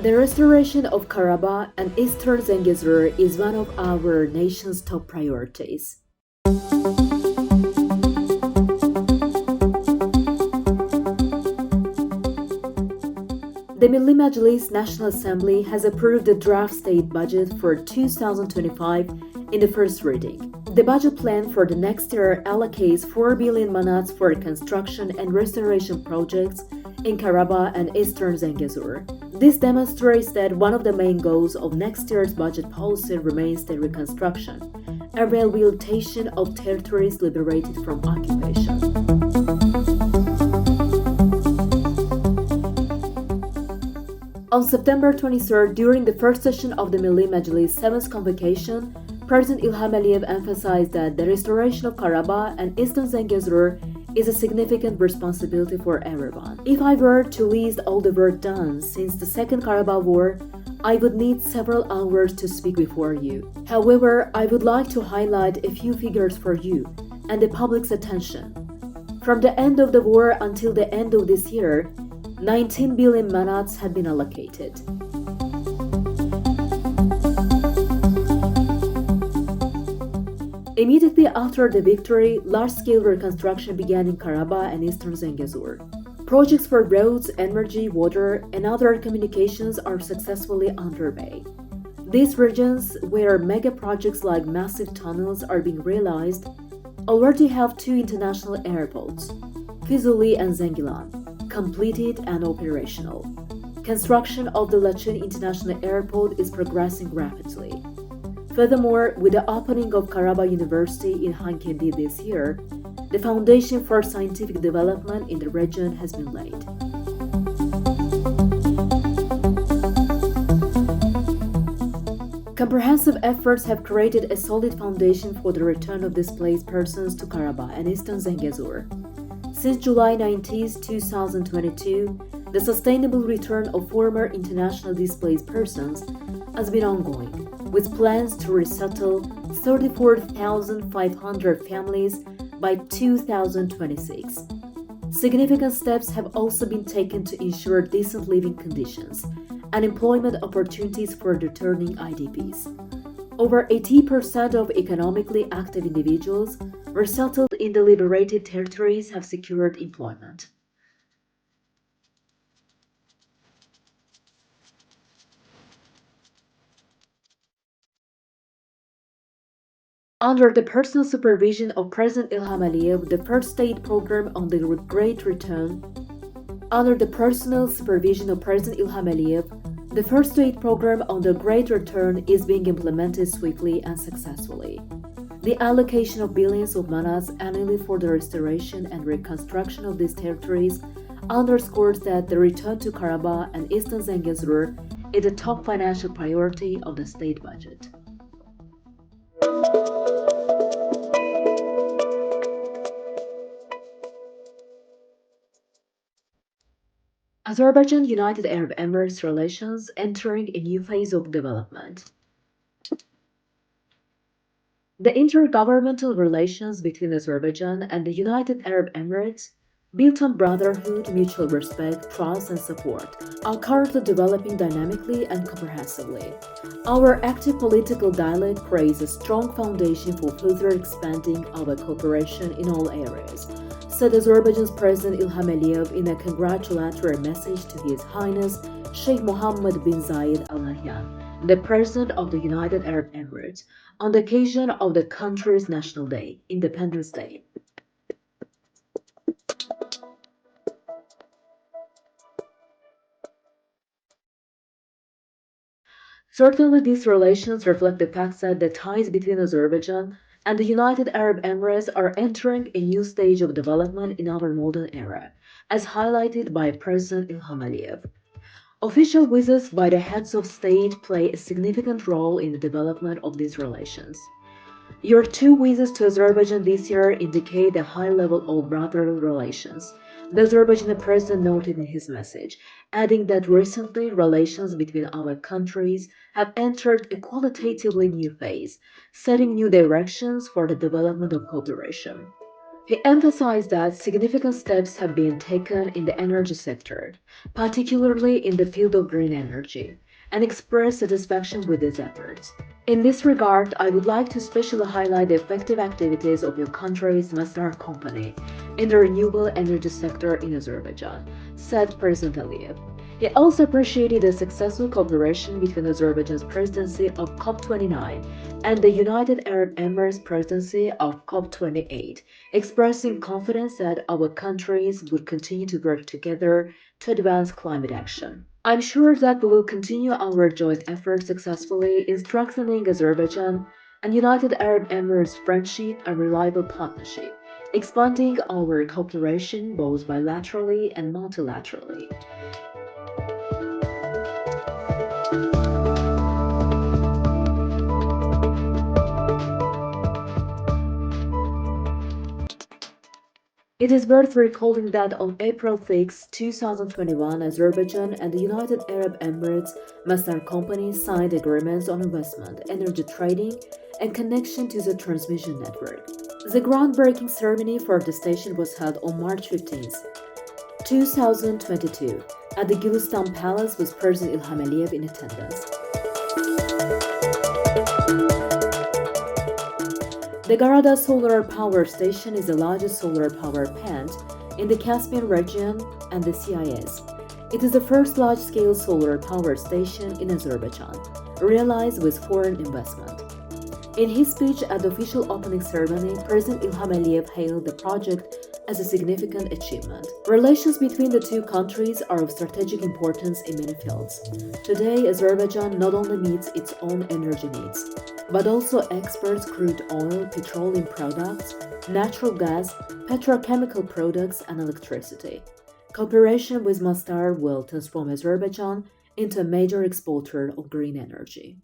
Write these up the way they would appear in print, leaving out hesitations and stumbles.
The restoration of Karabakh and Eastern Zengezur is one of our nation's top priorities. The Milli Majlis National Assembly has approved the draft state budget for 2025 in the first reading. The budget plan for the next year allocates 4 billion manats for construction and restoration projects in Karabakh and Eastern Zengezur. This demonstrates that one of the main goals of next year's budget policy remains the reconstruction and rehabilitation of territories liberated from occupation. On September 23rd, during the first session of the Milli Majlis 7th convocation, President Ilham Aliyev emphasized that the restoration of Karabakh and Eastern Zengezur is a significant responsibility for everyone. If I were to list all the work done since the Second Karabakh War, I would need several hours to speak before you. However, I would like to highlight a few figures for you and the public's attention. From the end of the war until the end of this year, 19 billion manats had been allocated. Immediately after the victory, large-scale reconstruction began in Karabakh and Eastern Zengezur. Projects for roads, energy, water, and other communications are successfully underway. These regions, where mega projects like massive tunnels are being realized, already have two international airports, Fizuli and Zengilan, completed and operational. Construction of the Lachin International Airport is progressing rapidly. Furthermore, with the opening of Karabakh University in Hankendi this year, the foundation for scientific development in the region has been laid. Comprehensive efforts have created a solid foundation for the return of displaced persons to Karabakh and Eastern Zengezur. Since July 19, 2022, the sustainable return of former international displaced persons has been ongoing, with plans to resettle 34,500 families by 2026. Significant steps have also been taken to ensure decent living conditions and employment opportunities for returning IDPs. Over 80% of economically active individuals resettled in the liberated territories have secured employment. Under the personal supervision of President Ilham Aliyev, the first state program on the Great Return Under the personal supervision of President Ilham Aliyev, the first state program on the Great Return is being implemented swiftly and successfully. The allocation of billions of manats annually for the restoration and reconstruction of these territories underscores that the return to Karabakh and Eastern Zengezur is a top financial priority of the state budget. Azerbaijan-United Arab Emirates relations entering a new phase of development. The intergovernmental relations between Azerbaijan and the United Arab Emirates, built on brotherhood, mutual respect, trust, and support, are currently developing dynamically and comprehensively. Our active political dialogue creates a strong foundation for further expanding our cooperation in all areas, said Azerbaijan's President Ilham Aliyev in a congratulatory message to His Highness Sheikh Mohammed bin Zayed Al Nahyan, the President of the United Arab Emirates, on the occasion of the country's National Day, Independence Day. Certainly, these relations reflect the fact that the ties between Azerbaijan and the United Arab Emirates are entering a new stage of development in our modern era, as highlighted by President Ilham Aliyev. Official visits by the heads of state play a significant role in the development of these relations. Your two visits to Azerbaijan this year indicate a high level of brotherly relations, the Azerbaijani president noted in his message, adding that recently relations between our countries have entered a qualitatively new phase, setting new directions for the development of cooperation. He emphasized that significant steps have been taken in the energy sector, particularly in the field of green energy, and expressed satisfaction with these efforts. In this regard, I would like to especially highlight the effective activities of your country's master company in the renewable energy sector in Azerbaijan, said President Aliyev. He also appreciated the successful cooperation between Azerbaijan's presidency of COP29 and the United Arab Emirates presidency of COP28, expressing confidence that our countries would continue to work together to advance climate action. I'm sure that we will continue our joint efforts successfully in strengthening Azerbaijan and United Arab Emirates friendship and reliable partnership, expanding our cooperation both bilaterally and multilaterally. It is worth recalling that on April 6, 2021, Azerbaijan and the United Arab Emirates master companies signed agreements on investment, energy trading, and connection to the transmission network. The groundbreaking ceremony for the station was held on March 15, 2022, at the Gülistan Palace with President Ilham Aliyev in attendance. The Garada Solar Power Station is the largest solar power plant in the Caspian region and the CIS. It is the first large-scale solar power station in Azerbaijan, realized with foreign investment. In his speech at the official opening ceremony, President Ilham Aliyev hailed the project as a significant achievement. Relations between the two countries are of strategic importance in many fields. Today, Azerbaijan not only meets its own energy needs, but also exports crude oil, petroleum products, natural gas, petrochemical products, and electricity. Cooperation with Masdar will transform Azerbaijan into a major exporter of green energy.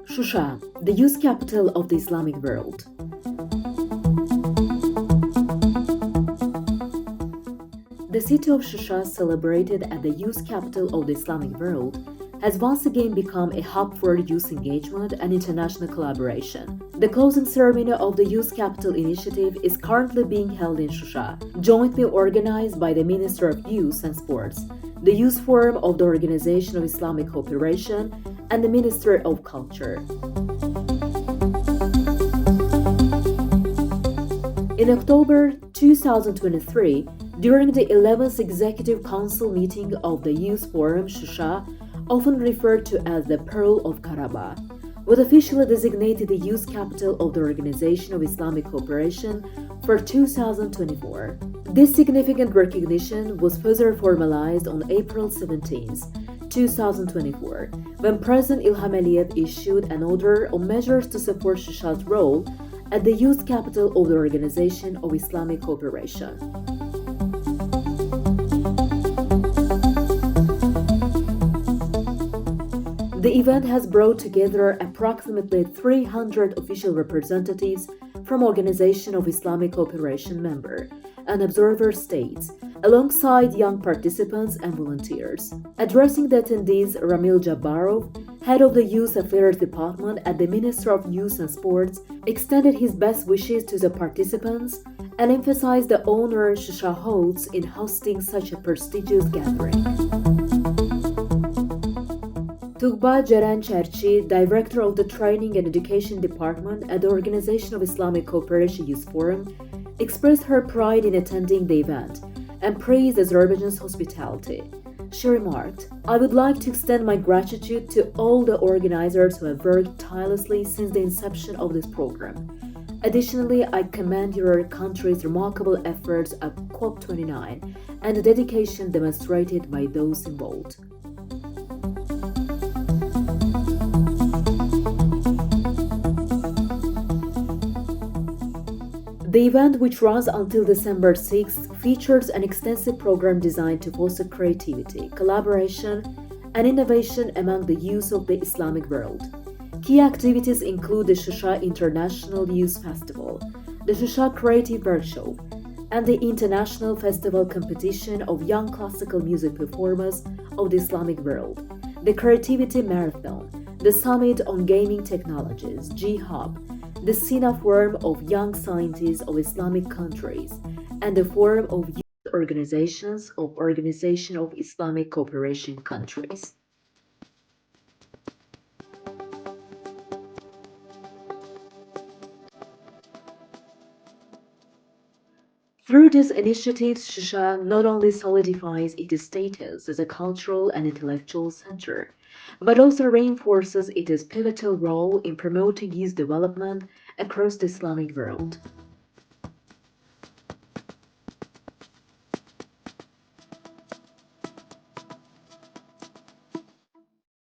Shusha, the youth capital of the Islamic world. The city of Shusha, celebrated as the youth capital of the Islamic world, has once again become a hub for youth engagement and international collaboration. The closing ceremony of the Youth Capital Initiative is currently being held in Shusha, jointly organized by the Minister of Youth and Sports, the Youth Forum of the Organization of Islamic Cooperation, and the Ministry of Culture. In October 2023, during the 11th Executive Council meeting of the Youth Forum, Shusha, often referred to as the Pearl of Karabakh, was officially designated the youth capital of the Organization of Islamic Cooperation for 2024. This significant recognition was further formalized on April 17, 2024, when President Ilham Aliyev issued an order on measures to support Shusha's role as the youth capital of the Organization of Islamic Cooperation. The event has brought together approximately 300 official representatives from Organization of Islamic Cooperation member and observer states, alongside young participants and volunteers. Addressing the attendees, Ramil Jabbarov, head of the Youth Affairs Department at the Ministry of Youth and Sports, extended his best wishes to the participants and emphasized the honor Shusha holds in hosting such a prestigious gathering. Tuğba Ceren Çerçi, Director of the Training and Education Department at the Organization of Islamic Cooperation Youth Forum, expressed her pride in attending the event and praised Azerbaijan's hospitality. She remarked, "I would like to extend my gratitude to all the organizers who have worked tirelessly since the inception of this program. Additionally, I commend your country's remarkable efforts at COP29 and the dedication demonstrated by those involved. The event, which runs until December 6th, features an extensive program designed to foster creativity, collaboration, and innovation among the youth of the Islamic world. Key activities include the Shusha International Youth Festival, the Shusha Creative Workshop, and the International Festival Competition of Young Classical Music Performers of the Islamic World, the Creativity Marathon, the Summit on Gaming Technologies, G-Hub, the SINA Forum of Young Scientists of Islamic Countries, and the Forum of Youth Organizations of Organization of Islamic Cooperation Countries. Through these initiatives, Shusha not only solidifies its status as a cultural and intellectual center, but also reinforces its pivotal role in promoting youth development across the Islamic world.